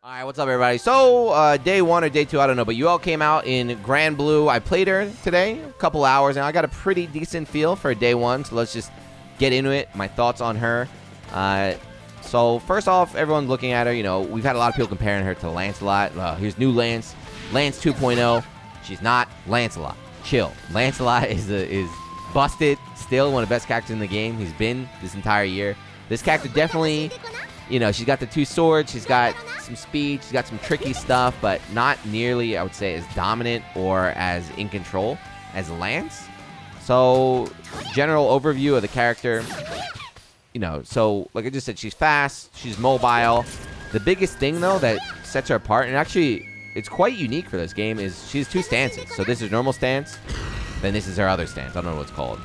All right, what's up, everybody? So, day one or day two, I don't know, but Yuel came out in Granblue. I played her today, a couple hours, and I got a pretty decent feel for day one, so let's just get into it. My thoughts on her. So, first off, everyone's looking at her. You know, we've had a lot of people comparing her to Lancelot. Here's new Lance, Lance 2.0. She's not Lancelot. Chill. Lancelot is busted, still one of the best characters in the game. He's been this entire year. This character definitely... You know, she's got the two swords, she's got some speed, she's got some tricky stuff, but not nearly, I would say, as dominant or as in control as Lance. So, general overview of the character, you know, so, like I just said, she's fast, she's mobile. The biggest thing, though, that sets her apart, and actually, it's quite unique for this game, is she has two stances. So this is normal stance, then this is her other stance. I don't know what it's called,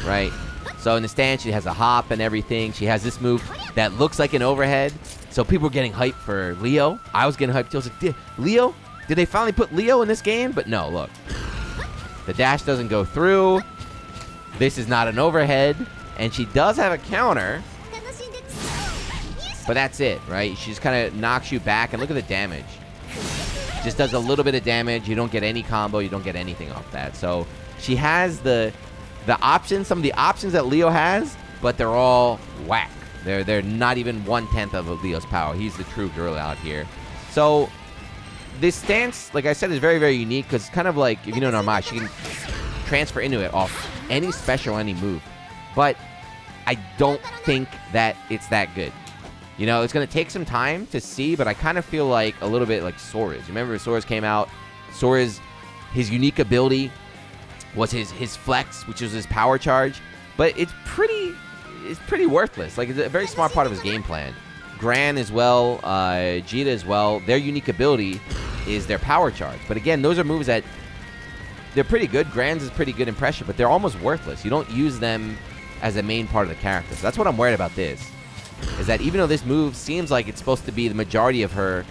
right? So in the stance, she has a hop and everything. She has this move that looks like an overhead. So people were getting hyped for Leo. I was getting hyped too. I was like, Leo? Did they finally put Leo in this game? But no, look. The dash doesn't go through. This is not an overhead. And she does have a counter. But that's it, right? She just kind of knocks you back. And look at the damage. Just does a little bit of damage. You don't get any combo. You don't get anything off that. So she has the options, some of the options that Leo has, but they're all whack. They're not even 1/10 of Leo's power. He's the true gorilla out here. So this stance, like I said, is very, very unique because it's kind of like, if you know Narmai, she can transfer into it off any special, any move. But I don't think that it's that good. You know, it's going to take some time to see, but I kind of feel like a little bit like Sora's. You remember when Sora's came out? Sora's, his unique ability was his flex, which is his power charge, but it's pretty worthless. Like, it's a very smart part of his game plan. Gran as well, Jita as well, their unique ability is their power charge. But again, those are moves that they're pretty good. Gran's is pretty good in pressure, but they're almost worthless. You don't use them as a main part of the character. So that's what I'm worried about this, is that even though this move seems like it's supposed to be the majority of her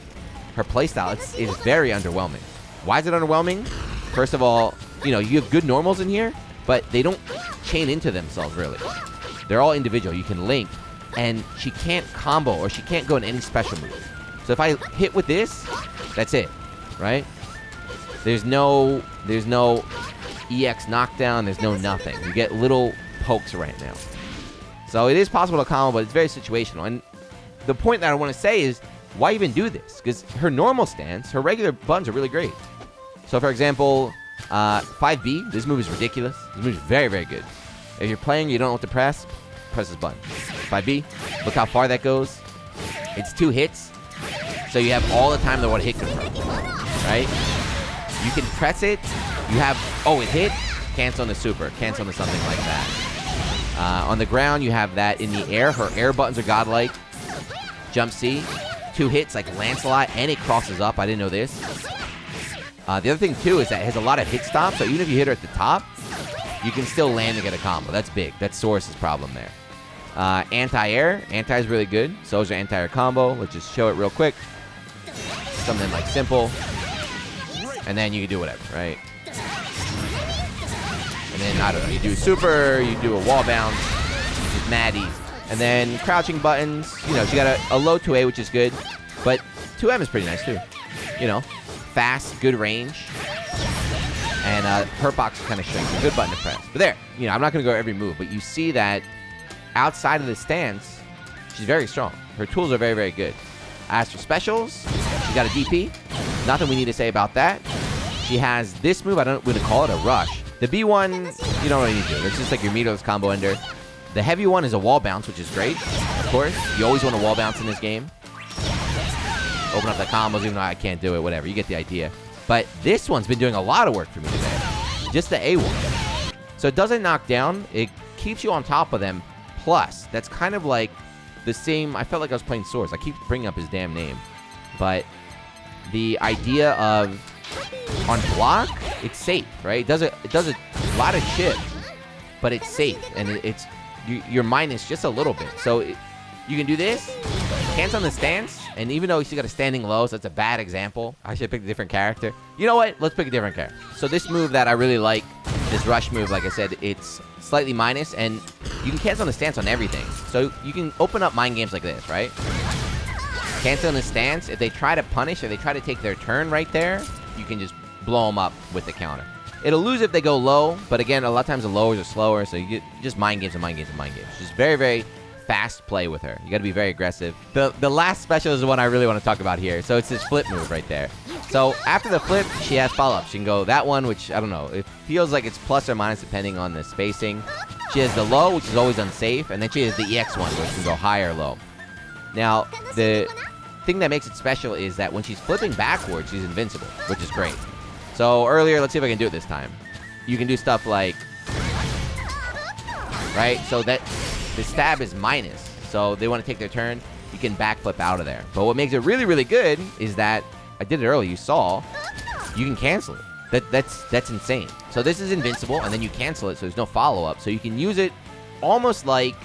playstyle, it's very underwhelming. Why is it underwhelming? First of all, you know, you have good normals in here, but they don't chain into themselves, really. They're all individual. You can link, and she can't combo, or she can't go in any special move. So if I hit with this, that's it, right? There's no EX knockdown. There's no nothing. You get little pokes right now. So it is possible to combo, but it's very situational. And the point that I want to say is, why even do this? Because her normal stance, her regular buttons are really great. So, for example... 5B, this move is ridiculous. This move is very, very good. If you're playing, you don't know what to press this button. 5B, look how far that goes. It's 2 hits, so you have all the time to what hit confirm, right? You can press it. You have, oh, it hit, cancel on the super, cancel on the something like that. On the ground, you have that in the air. Her air buttons are godlike. Jump C, 2 hits like Lancelot, and it crosses up. I didn't know this. The other thing, too, is that it has a lot of hit stops, so even if you hit her at the top, you can still land and get a combo. That's big. That's Source's problem there. Anti-air. Anti is really good. So is your anti-air combo. Let's just show it real quick. Something like simple. And then you can do whatever, right? And then, I don't know, you do super, you do a wall bounce, which is Maddie. And then crouching buttons. You know, she got a low 2A, which is good. But 2M is pretty nice, too. You know. Fast, good range, and hurt box kind of shrinks. A good button to press. But there, you know, I'm not going to go every move, but you see that outside of the stance, she's very strong. Her tools are very, very good. As for specials, she got a DP. Nothing we need to say about that. She has this move. I don't want to call it a rush. The B1, you don't really need to do. It's just like your meterless combo ender. The heavy one is a wall bounce, which is great. Of course, you always want a wall bounce in this game. Open up the combos, even though I can't do it, whatever. You get the idea. But this one's been doing a lot of work for me today. Just the A1. So it doesn't knock down. It keeps you on top of them. Plus, that's kind of like the same... I felt like I was playing Swords. I keep bringing up his damn name. But the idea of on block, it's safe, right? It does a lot of chip, but it's safe. And you're minus just a little bit. So you can do this. Cancel on the stance, and even though she got a standing low, so that's a bad example. I should pick a different character. You know what? Let's pick a different character. So this move that I really like, this rush move, like I said, it's slightly minus, and you can cancel on the stance on everything. So you can open up mind games like this, right? Cancel in the stance. If they try to punish or they try to take their turn right there, you can just blow them up with the counter. It'll lose if they go low, but again, a lot of times the lowers are slower, so you get just mind games and mind games and mind games. Just very, very fast play with her. You got to be very aggressive. The last special is the one I really want to talk about here. So it's this flip move right there. So after the flip, she has follow-up. She can go that one, which, I don't know, it feels like it's plus or minus depending on the spacing. She has the low, which is always unsafe, and then she has the EX one, which can go high or low. Now, the thing that makes it special is that when she's flipping backwards, she's invincible, which is great. So earlier, let's see if I can do it this time. You can do stuff like, right? So that the stab is minus. So they want to take their turn. You can backflip out of there. But what makes it really, really good is that, I did it earlier, you saw, you can cancel it. That's insane. So this is invincible, and then you cancel it, so there's no follow-up. So you can use it almost like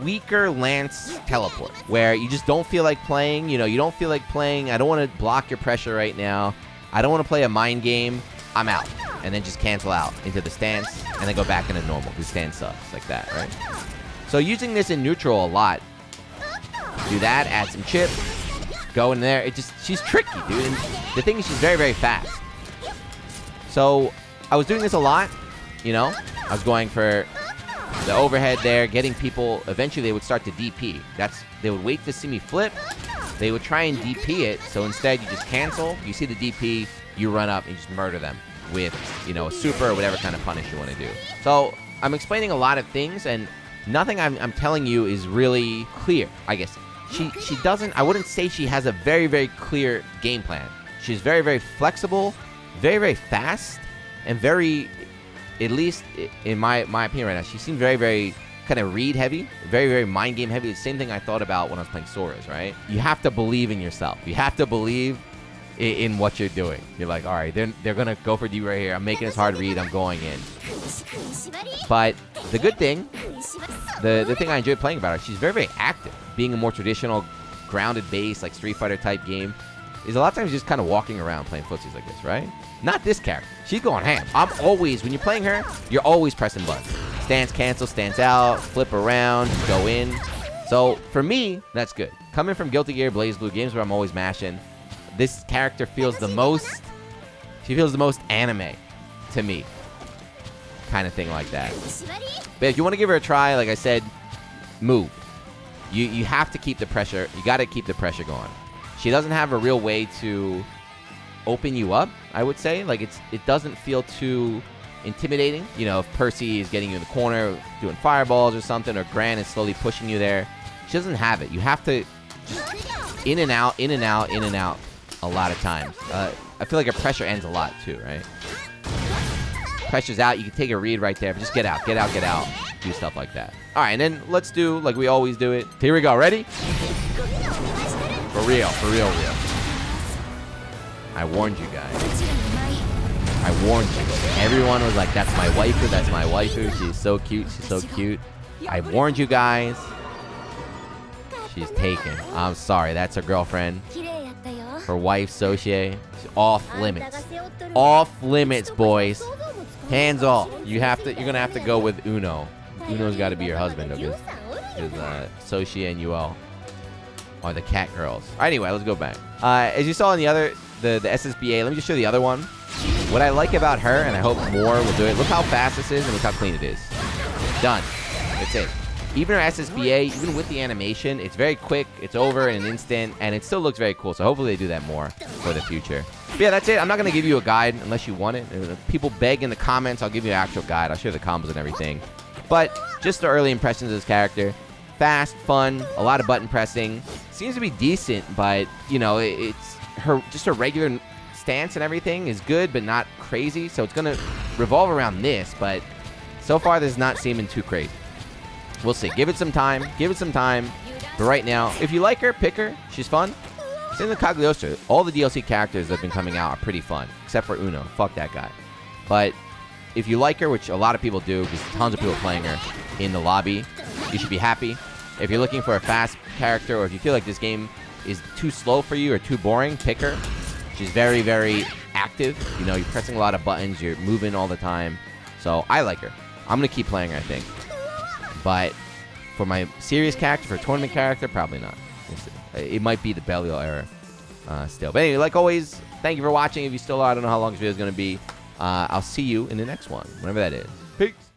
weaker Lance teleport, where you just don't feel like playing. You know, you don't feel like playing. I don't want to block your pressure right now. I don't want to play a mind game. I'm out. And then just cancel out into the stance, and then go back into normal, because stance sucks, like that, right? So using this in neutral a lot. Do that, add some chip, go in there. She's tricky, dude. And the thing is, she's very, very fast. So I was doing this a lot, you know. I was going for the overhead there, getting people. Eventually, they would start to DP. They would wait to see me flip. They would try and DP it, so instead you just cancel. You see the DP, you run up and you just murder them with, you know, a super or whatever kind of punish you want to do. So I'm explaining a lot of things, and nothing I'm telling you is really clear, I guess. She doesn't, I wouldn't say she has a very, very clear game plan. She's very, very flexible, very, very fast, and very, at least in my opinion right now, she seems very, very kind of read heavy, very, very mind game heavy. The same thing I thought about when I was playing Sora's, right? You have to believe in yourself. You have to believe in what you're doing. You're like, all right, they're gonna go for D right here. I'm making this hard read. I'm going in. But the good thing, the thing I enjoy playing about her, she's very, very active. Being a more traditional, grounded base, like Street Fighter type game, is a lot of times just kind of walking around playing footsies like this, right? Not this character. She's going ham. When you're playing her, you're always pressing buttons. Stance cancel, stance out, flip around, go in. So for me, that's good. Coming from Guilty Gear, BlazBlue, games where I'm always mashing, this character feels the most, she feels the most anime to me. Kind of thing like that. But if you want to give her a try, like I said, move. You have to keep the pressure. You got to keep the pressure going. She doesn't have a real way to open you up, I would say. Like, it doesn't feel too intimidating. You know, if Percy is getting you in the corner doing fireballs or something, or Gran is slowly pushing you there, she doesn't have it. You have to just in and out, in and out, in and out a lot of times. I feel like her pressure ends a lot too, right? Pressure's out. You can take a read right there, but just get out, get out, get out. Do stuff like that. All right, and then let's do like we always do it. Here we go. Ready? For real, for real, real. I warned you guys. I warned you. Everyone was like, that's my waifu, that's my waifu. She's so cute, she's so cute. I warned you guys. She's taken. I'm sorry, that's her girlfriend. Her wife, Sochie. She's off limits. Off limits, boys. Hands off. You're gonna have to go with Uno. Uno's gotta be your husband, because Sochie and Yuel are the cat girls. Anyway, let's go back. As you saw in the SSBA, let me just show you the other one. What I like about her, and I hope more will do it, look how fast this is and look how clean it is. Done. That's it. Even her SSBA, even with the animation, it's very quick, it's over in an instant, and it still looks very cool. So hopefully they do that more for the future. But yeah, that's it. I'm not going to give you a guide unless you want it. If people beg in the comments, I'll give you an actual guide. I'll show you the combos and everything. But just the early impressions of this character. Fast, fun, a lot of button pressing. Seems to be decent, but, you know, it's her regular stance and everything is good, but not crazy. So it's going to revolve around this, but so far this is not seeming too crazy. We'll see. Give it some time. Give it some time. But right now, if you like her, pick her. She's fun. Same with Cagliostro. All the DLC characters that have been coming out are pretty fun, except for Uno. Fuck that guy. But if you like her, which a lot of people do, because tons of people are playing her in the lobby, you should be happy. If you're looking for a fast character, or if you feel like this game is too slow for you or too boring, pick her. She's very, very active. You know, you're pressing a lot of buttons. You're moving all the time. So I like her. I'm going to keep playing her, I think. But for my serious character, for a tournament character, probably not. It might be the Belial era still. But anyway, like always, thank you for watching. If you still are, I don't know how long this video is going to be. I'll see you in the next one, whenever that is. Peace.